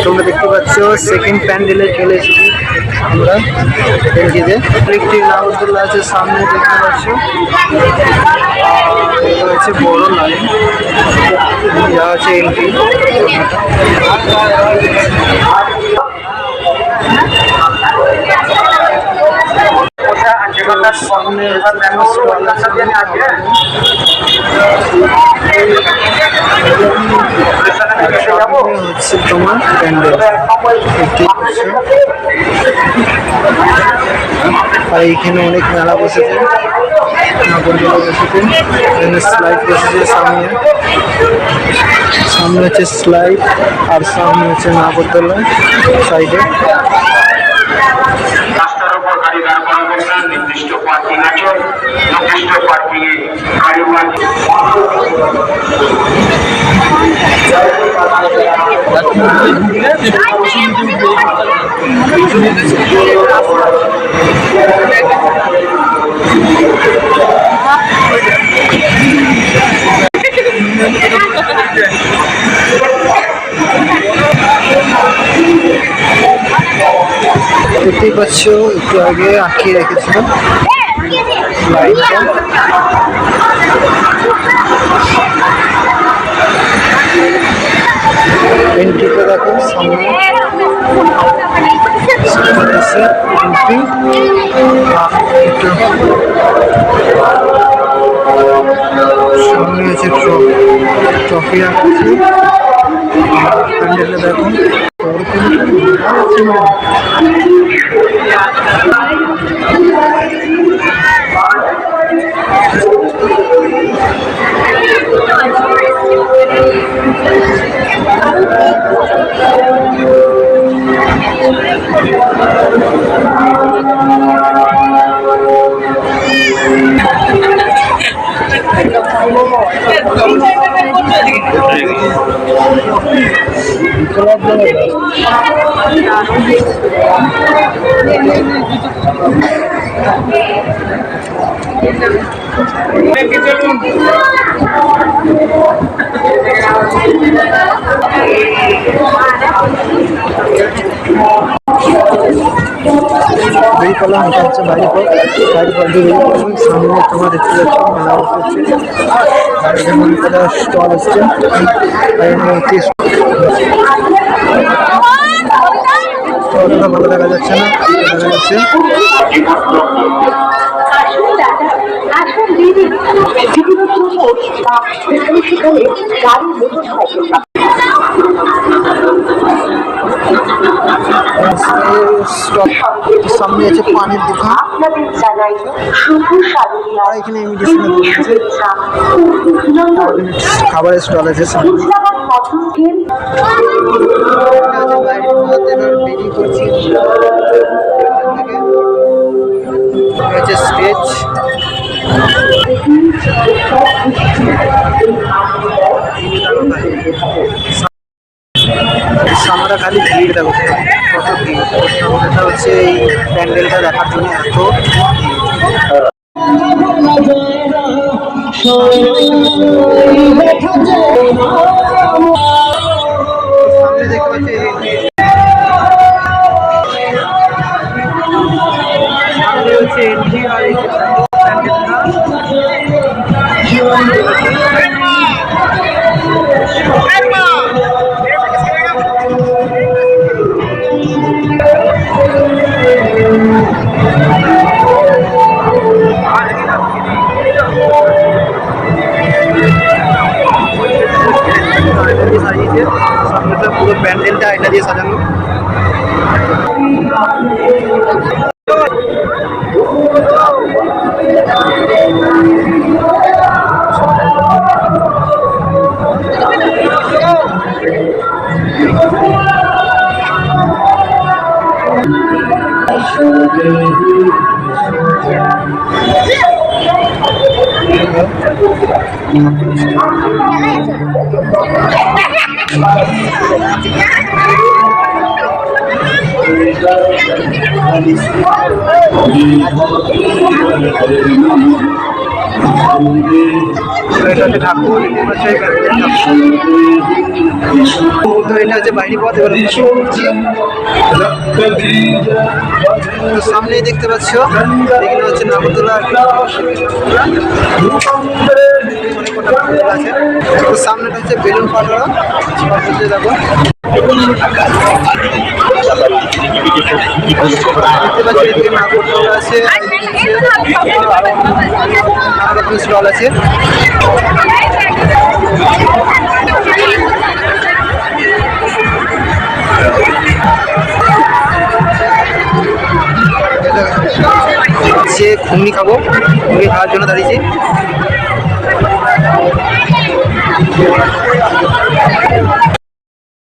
তোমরা দেখতে পাচ্ছ সেকেন্ড প্যান্ডেলে চলে এসেছি আমরা এলজিতে। একটি নাগরদোল্লা আছে সামনে দেখতে পাচ্ছ, এটা হচ্ছে বড় লাইন যা আছে এলজি। সামনে হচ্ছে তোমার প্যান্ডেল আর এইখানে অনেক মেলা বসেছে, নাগরদোলা বসেছে, স্লাইড বসেছে সামনে। সামনে হচ্ছে স্লাইড আর সামনে হচ্ছে নাগরদোলা সাইডে। নির্দিষ্ট পার্কিং আছে, নির্দিষ্ট পার্কিং এ গাড়ি দেখতেই পাচ্ছ একটু আগে আঁকিয়ে রেখেছিলাম লাইনটা। এন্ট্রিটা দেখো সামনে সামনে আছে ট্রফি রাখছি। প্যান্ডেলটা দেখো বেরিয়ে পড়লাম। এটা হচ্ছে বাইরে পর সামনে তোমার দেখতে পাচ্ছ মেলা বসেছে, যেমন স্টল আসছে স্টলটা ভালো দেখা যাচ্ছে না, দেখা যাচ্ছে সামনে আছে পানির দোকান আর এখানে খাবারের স্টল আছে সামনে। বেরিয়ে করছি স্টেজ, সামনে খালি ভিড় দেখো কত ভিড়। এটা হচ্ছে এই প্যান্ডেলটা দেখার জন্য এত সামনে দেখতে পাচ্ছি সামনে হচ্ছে এন্ট্রি আর এই সামনেটা পুরো প্যান্ডেলটা এটা দিয়ে সাজানো। তো এটা হচ্ছে ঠাকুর, দেখতে পাচ্ছ এখানে ঠাকুর। তো এটা হচ্ছে বাইরে পথ, এবার আমরা শুরু করছি। তো সামনেই দেখতে পাচ্ছ এখানে হচ্ছে নাগরদোলা অনেক কটা নাগরদোলা আছে। তো সামনেটা হচ্ছে বেলুন পাটোয়া, দেখো দেখতে পাচ্ছি এদিকে নাগরদোলা আছে, নানা রকমের স্টল আছে। সে ঘুগনি খাবো, ঘুগনি খাওয়ার জন্য দাঁড়িয়েছি।